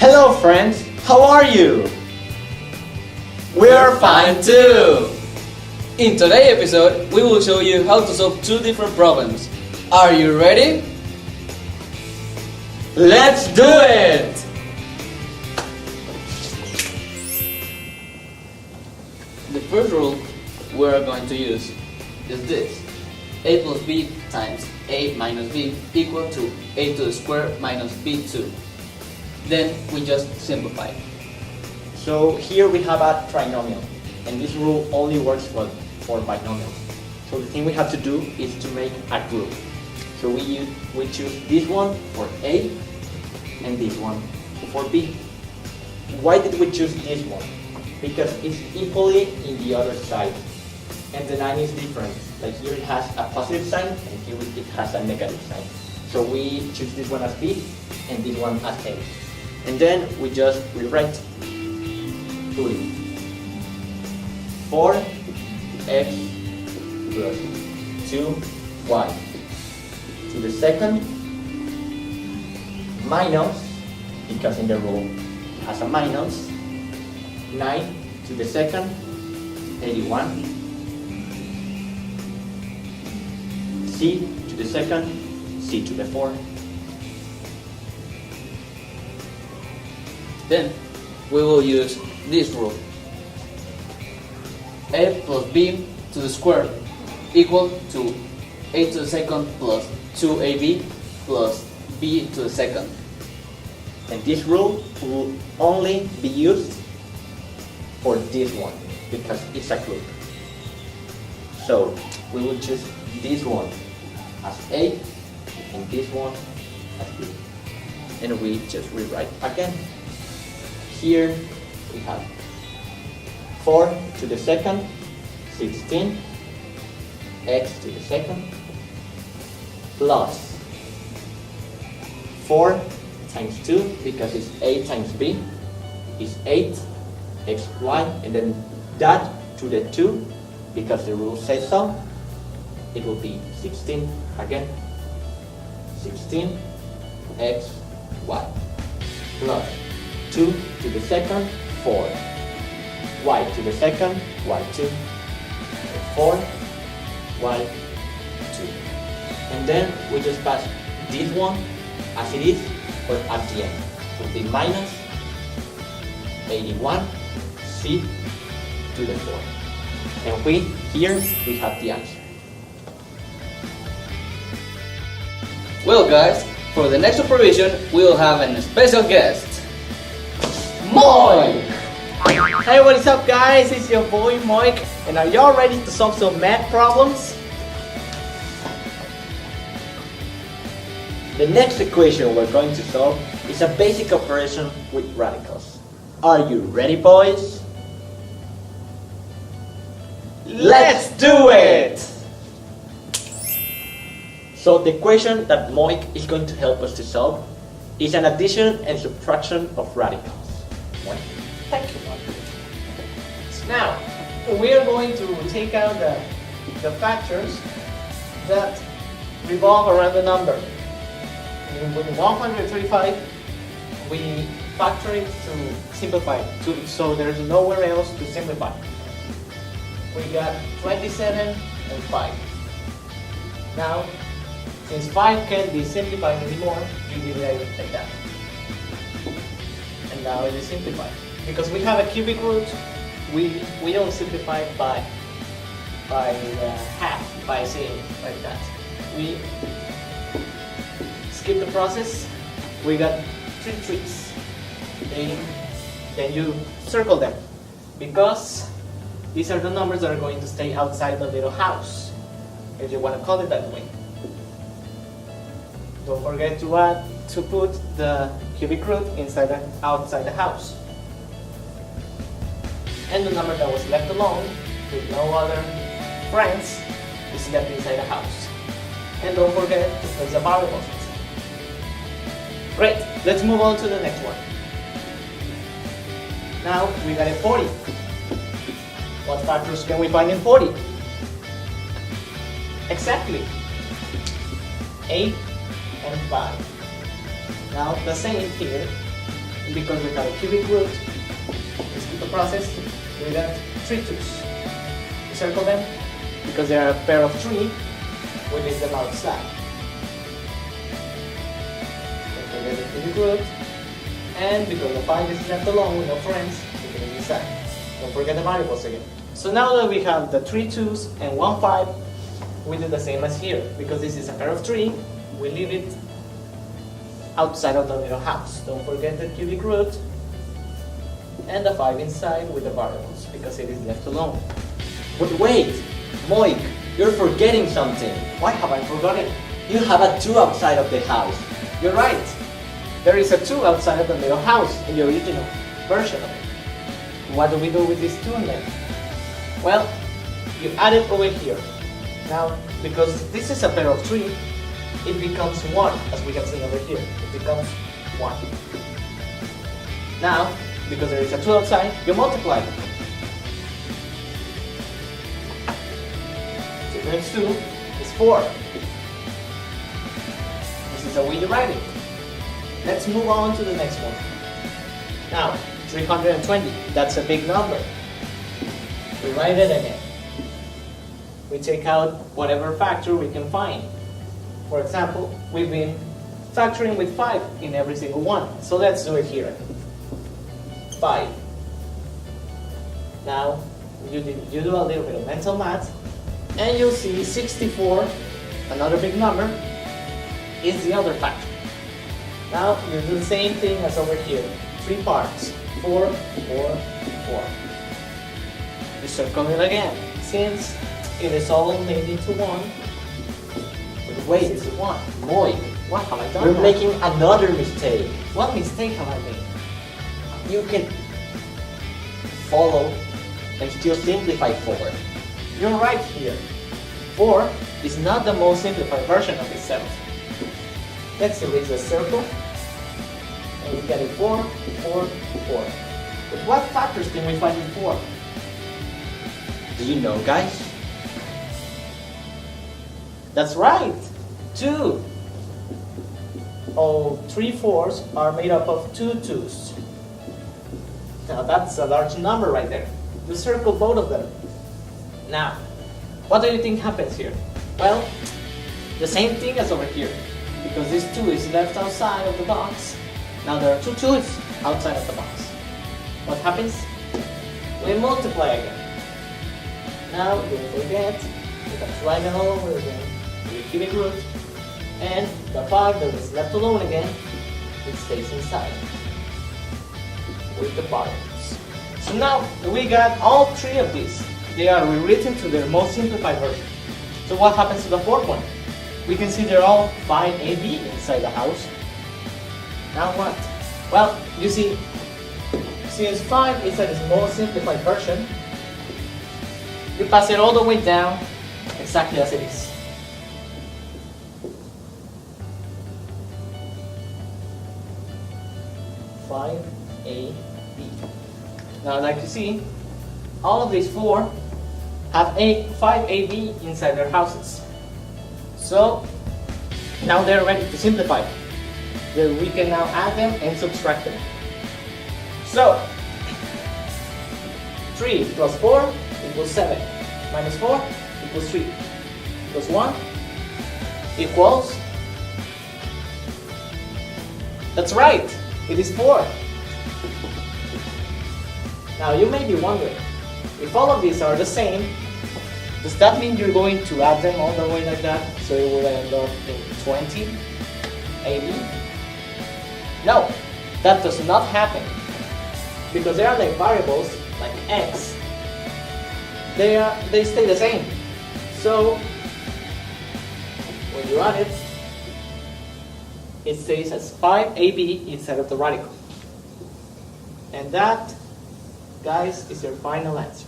Hello friends, how are you? We're fine too! In today's episode, we will show you how to solve two different problems. Are you ready? Let's do it! The first rule we're going to use is this. A plus b times a minus b equal to a to the square minus b2. Then we just simplify. So here we have a trinomial, and this rule only works for binomials. So the thing we have to do is to make a group. So we choose this one for A and this one for B. Why did we choose this one? Because it's equally in the other side, and the 9 is different. Like here it has a positive sign, and here it has a negative sign. So we choose this one as B and this one as A. And then we just rewrite 4x plus 2y to the second minus, because in the rule it has a minus, 9 to the second, 81, c to the second, c to the 4. Then we will use this rule. A plus b to the square equal to a to the second plus 2ab plus b to the second. And this rule will only be used for this one because it's a group. So we will choose this one as A and this one as B. And we just rewrite again. Here we have 4 to the second, 16, x to the second, plus 4 times 2, because it's A times B, is 8, xy, and then that to the 2, because the rule says so, it will be 16 again, 16, xy, plus 2 to the second, 4, y to the second, y2, 4, y2. And then we just pass this one as it is, or at the end. It will be minus 81, c to the 4. And here we have the answer. Well guys, for the next supervision we will have a special guest. Moik! Hey, what is up guys? It's your boy Moik, and are y'all ready to solve some math problems? The next equation we're going to solve is a basic operation with radicals. Are you ready, boys? Let's do it! So the equation that Moik is going to help us to solve is an addition and subtraction of radicals. Moik? Thank you, Moik. Now, we are going to take out the factors that revolve around the number. With 135, we factor it to simplify, so there's nowhere else to simplify. We got 27 and 5. Now, since 5 can't be simplified anymore, you divide it like that. And now it is simplified. Because we have a cubic root, we don't simplify by half, by saying like that. We skip the process. We got 3 trees. Then you circle them, because these are the numbers that are going to stay outside the little house, if you want to call it that way. Don't forget to put the cubic root outside the house. And the number that was left alone, with no other friends, is left inside the house. And don't forget to place the variables. Great, let's move on to the next one. Now we got a 40. What factors can we find in 40? Exactly, 8 and 5. Now the same here, And because we have a cubic root, let's keep the process. We got 3 2's. We circle them because they are a pair of 3. We leave them outside. Don't forget the cubic root. And because the 5 is left alone with no friends, we can leave inside. Don't forget the variables again. So now that we have the 3 2's and 1 5, we do the same as here. Because this is a pair of 3, we leave it outside of the little house. Don't forget the cubic root and the 5 inside with the variables because it is left alone. But wait, Moik, you're forgetting something. Why have I forgotten? You have a 2 outside of the house. You're right. There is a 2 outside of the little house in the original version of it. What do we do with this 2 then? Well, you add it over here. Now, because this is a pair of 3, it becomes 1, as we have seen over here. It becomes 1. Now, because there is a 2 outside, you multiply it. 2 times 2 is 4. This is how we divide it. Let's move on to the next one. Now, 320, that's a big number. We write it again. We take out whatever factor we can find. For example, we've been factoring with 5 in every single one. So let's do it here. 5. Now, you do a little bit of mental math, and you'll see 64, another big number, is the other factor. Now, you do the same thing as over here. 3 parts. 4, 4, 4. You circle it again. Since it is all made into 1, Wait, this is 1. Moik, What have I done? you're now? making another mistake. What mistake have I made? You can follow and still simplify 4. You're right here. 4 is not the most simplified version of itself. Let's erase the circle. And we get it 4, 4, 4. But what factors can we find in 4? Do you know, guys? That's right! 2. All 3 4s are made up of 2 2's. Now that's a large number right there. You circle both of them. Now, what do you think happens here? Well, the same thing as over here. Because this 2 is left outside of the box. Now there are 2 2's outside of the box. What happens? We multiply again. Now, don't forget, we can write it all over again. We cubic root. And the 5 that is left alone again, it stays inside. With the variables. So now, we got all 3 of these. They are rewritten to their most simplified version. So what happens to the 4th one? We can see they're all 5AB inside the house. Now what? Well, you see, since 5 is at its most simplified version, you pass it all the way down exactly as it is. A, B. Now, like you see, all of these 4 have 5AB inside their houses. So now they're ready to simplify. Then we can now add them and subtract them. So 3 plus 4 equals 7. Minus 4 equals 3. Plus 1 equals... That's right! It is 4. Now you may be wondering, if all of these are the same, does that mean you're going to add them all the way like that, so it will end up in 20 AB? No, that does not happen. Because they are like variables, like x, they stay the same. So when you add it, it stays as 5AB instead of the radical. And that, guys, is your final answer.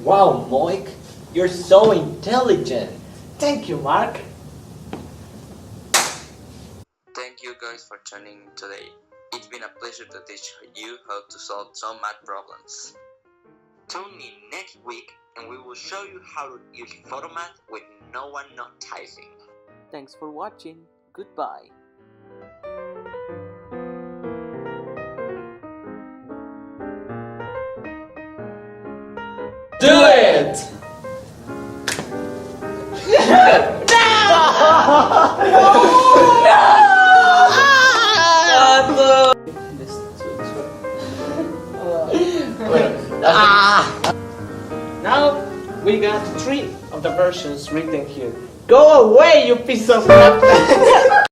Wow, Moik, you're so intelligent. Thank you, Mark. Thank you guys for tuning in today. It's been a pleasure to teach you how to solve some math problems. Tune in next week and we will show you how to use Photomath with no one noticing. Thanks for watching. Goodbye. Now we got 3 of the versions written here. Go away, you piece of crap!